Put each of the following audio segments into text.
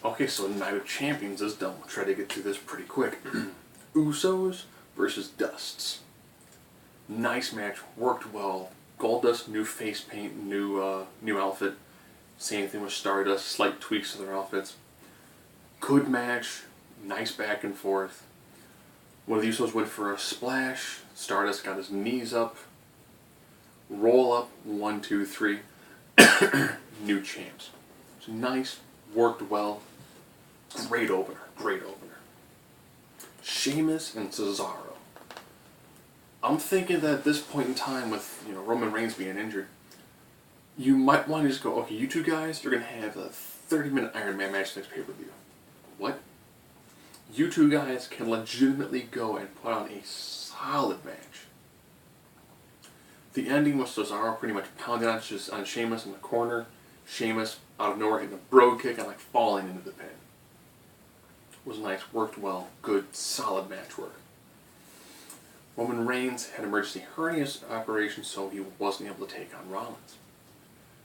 Okay, so Night of Champions is done. We'll try to get through this pretty quick. Usos versus Dusts. Nice match, worked well. Goldust, new face paint, new outfit. Same thing with Stardust, slight tweaks to their outfits. Good match, nice back and forth. One of the Usos went for a splash. Stardust got his knees up. Roll up, 1, 2, 3. New champs. It's nice, worked well. Great opener, great opener. Sheamus and Cesaro. I'm thinking that at this point in time with Roman Reigns being injured, you might want to just go, okay, you two guys, you're going to have a 30-minute Iron Man match next pay-per-view. What? You two guys can legitimately go and put on a solid match. The ending was Cesaro pretty much pounding on Sheamus in the corner. Sheamus out of nowhere hitting a bro kick and falling into the pin. It was nice, worked well, good, solid match work. Roman Reigns had emergency hernia operation, so he wasn't able to take on Rollins.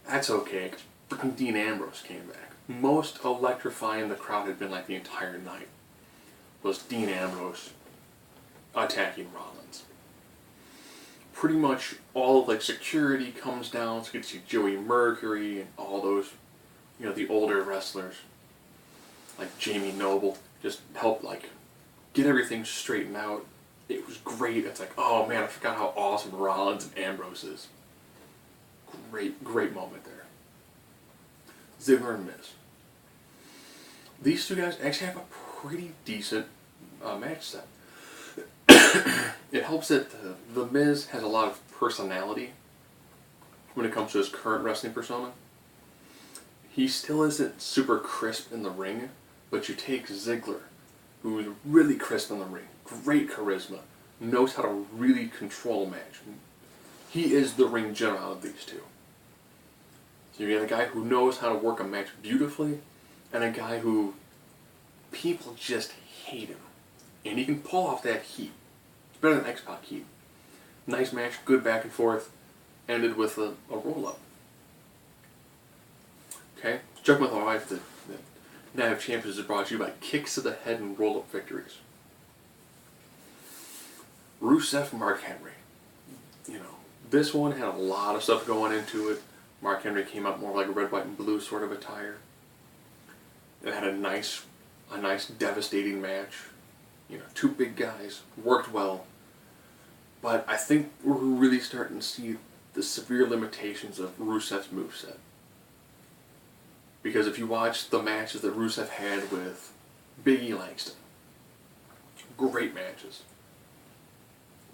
That's okay, because freaking Dean Ambrose came back. Most electrifying the crowd had been the entire night was Dean Ambrose attacking Rollins. Pretty much all of security comes down, so you get to see Joey Mercury and all those, the older wrestlers, like Jamie Noble, just help get everything straightened out. It was great. It's oh man, I forgot how awesome Rollins and Ambrose is. Great moment there. Ziggler and Miz. These two guys actually have a pretty decent match set. It helps that the Miz has a lot of personality when it comes to his current wrestling persona. He still isn't super crisp in the ring, but you take Ziggler, who's really crisp in the ring, great charisma, knows how to really control a match. He is the ring general of these two. So you get a guy who knows how to work a match beautifully, and a guy who people just hate him. And he can pull off that heat. It's better than X-Pac heat. Nice match, good back and forth, ended with a roll-up. Okay? Joking with my wife that Night of Champions is brought to you by kicks to the head and roll-up victories. Rusev and Mark Henry. This one had a lot of stuff going into it. Mark Henry came out more like a red, white, and blue sort of attire. It had a nice devastating match. Two big guys, worked well. But I think we're really starting to see the severe limitations of Rusev's moveset. Because if you watch the matches that Rusev had with Big E Langston, great matches.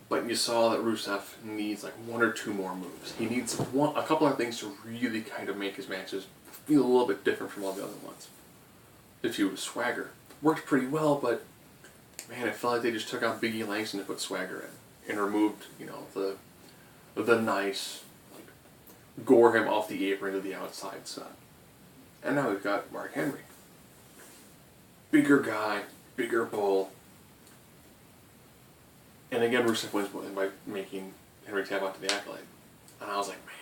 But you saw that Rusev needs one or two more moves. He needs a couple of things to really kind of make his matches feel a little bit different from all the other ones. If you was Swagger, worked pretty well, but man, it felt like they just took out Big E Langston to put Swagger in and removed, the nice, gore him off the apron to the outside side. And now we've got Mark Henry. Bigger guy, bigger bull. And again, Rusev wins by making Henry tap out to the accolade. And I was like, man,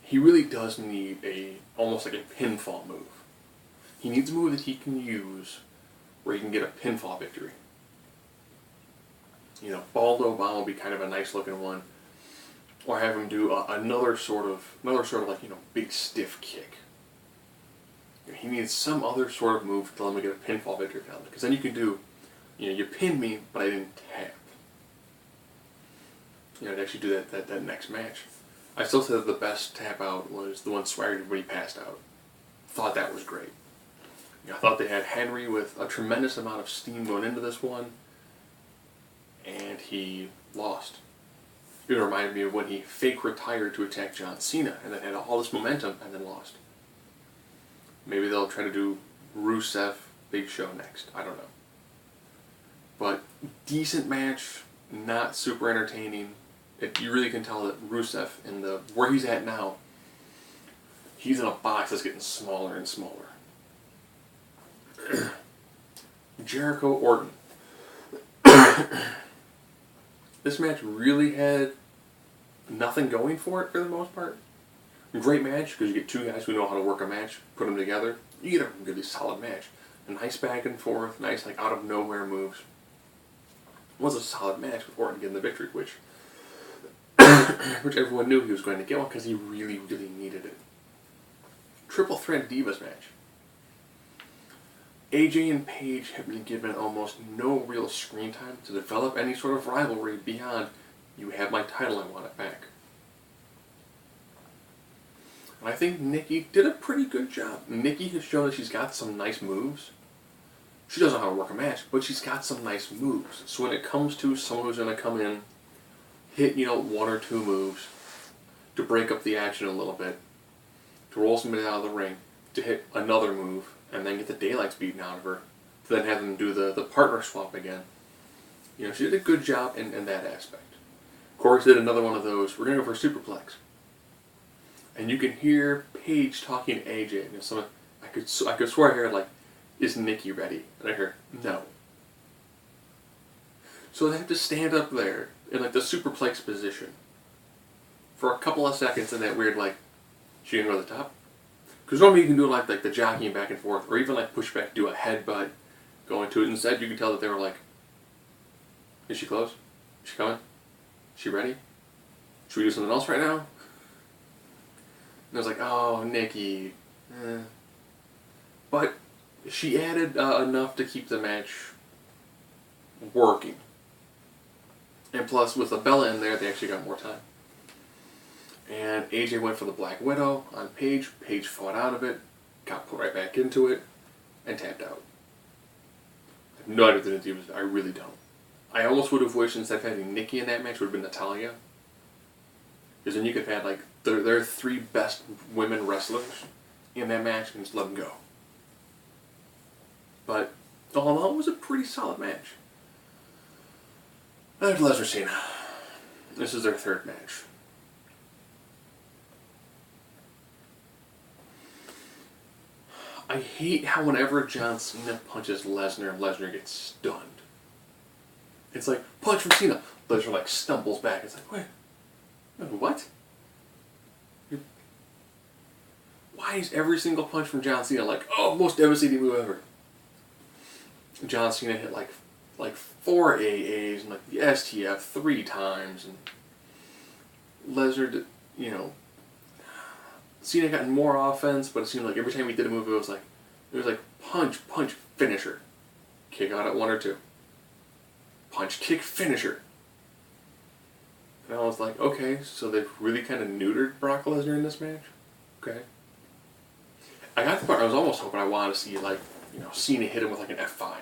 he really does need almost like a pinfall move. He needs a move that he can use where he can get a pinfall victory. Baldo Bomb will be kind of a nice looking one. Or have him do another sort of big stiff kick. He needs some other sort of move to let him get a pinfall victory down. Because then you can do, you pinned me, but I didn't tap. To actually do that next match. I still say that the best tap out was the one Swagger did when he passed out. Thought that was great. I thought they had Henry with a tremendous amount of steam going into this one, and he lost. It reminded me of when he fake retired to attack John Cena, and then had all this momentum, and then lost. Maybe they'll try to do Rusev Big Show next. I don't know. But decent match, not super entertaining. You really can tell that Rusev, where he's at now, he's in a box that's getting smaller and smaller. Jericho Orton. This match really had nothing going for it for the most part. Great match, because you get two guys who know how to work a match, put them together, you get a really solid match. A nice back and forth, nice like out of nowhere moves. It was a solid match with Orton getting the victory, which everyone knew he was going to get one because he really, really needed it. Triple threat Divas match. AJ and Paige have been given almost no real screen time to develop any sort of rivalry beyond, you have my title, I want it back. And I think Nikki did a pretty good job. Nikki has shown that she's got some nice moves. She doesn't know how to work a match, but she's got some nice moves. So when it comes to someone who's going to come in, hit, one or two moves, to break up the action a little bit, to roll somebody out of the ring, to hit another move, and then get the daylights beaten out of her, to then have them do the partner swap again. She did a good job in that aspect. Corey did another one of those, we're going to go for a superplex. And you can hear Paige talking to AJ. I could swear I heard, like, is Nikki ready? And I hear, no. So they have to stand up there in, like, the superplex position for a couple of seconds in that weird, like, she gonna go to the top? Because normally you can do like the jockeying back and forth, or even like push back, do a headbutt, go into it. Instead, you can tell that they were like, is she close? Is she coming? Is she ready? Should we do something else right now? And I was like, oh, Nikki. But she added enough to keep the match working. And plus, with the Bella in there, they actually got more time. And AJ went for the Black Widow on Paige. Paige fought out of it, got put right back into it, and tapped out. I have no idea what the Divas. I really don't. I almost would have wished instead of having Nikki in that match would have been Natalya. Because then you could have had like their three best women wrestlers in that match and just let them go. But all in all, it was a pretty solid match. There's Lesnar Cena. This is their third match. I hate how whenever John Cena punches Lesnar, Lesnar gets stunned. It's like, punch from Cena. Lesnar like stumbles back. It's like, wait, what? Why is every single punch from John Cena like, oh, most devastating move ever? John Cena hit like 4 AAs and like the STF 3 times, and Lesnar did, Cena got more offense, but it seemed like every time he did a move, it was like punch, finisher. Kick out at 1 or 2. Punch, kick, finisher. And I was like, okay, so they've really kind of neutered Brock Lesnar in this match? Okay. I got the part I was almost hoping I wanted to see, like, Cena hit him with like an F5.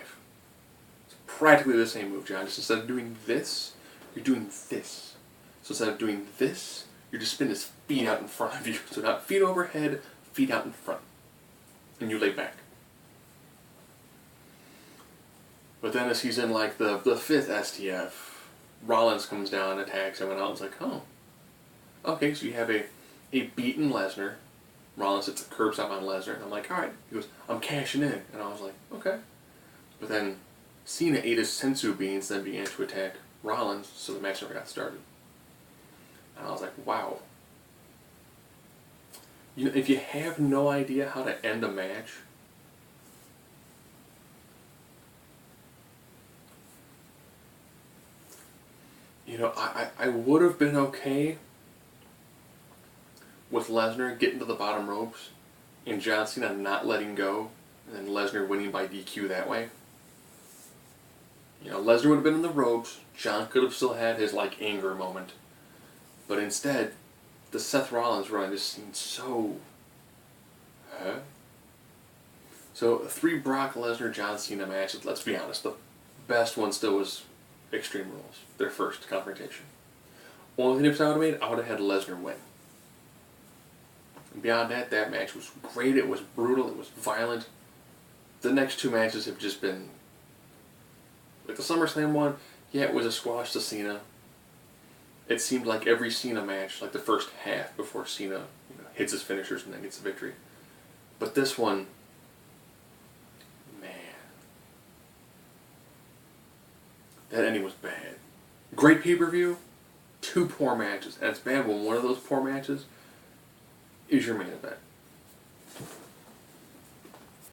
It's practically the same move, John. Just instead of doing this, you're doing this. So instead of doing this, you're just spinning his feet out in front of you. So not feet overhead, feet out in front. And you lay back. But then as he's in like the 5th STF, Rollins comes down, attacks him, and I was like, oh. Okay, so you have a beaten Lesnar. Rollins hits a curb stop on Lesnar, and I'm like, alright. He goes, I'm cashing in. And I was like, okay. But then Cena ate his sensu beans, then began to attack Rollins, so the match never got started. And I was like, wow. If you have no idea how to end a match, I would have been okay with Lesnar getting to the bottom ropes and John Cena not letting go, and then Lesnar winning by DQ that way. Lesnar would have been in the ropes. John could have still had his anger moment. But instead, the Seth Rollins run just seemed so... Huh? So, 3 Brock Lesnar John Cena matches, let's be honest, the best one still was Extreme Rules, their first confrontation. Only thing I would have made, I would have had Lesnar win. And beyond that match was great, it was brutal, it was violent. The next 2 matches have just been... Like the SummerSlam one, yeah, it was a squash to Cena. It seemed like every Cena match, like the first half before Cena hits his finishers and then gets the victory. But this one, man, that ending was bad. Great pay-per-view, 2 poor matches. And it's bad when one of those poor matches is your main event.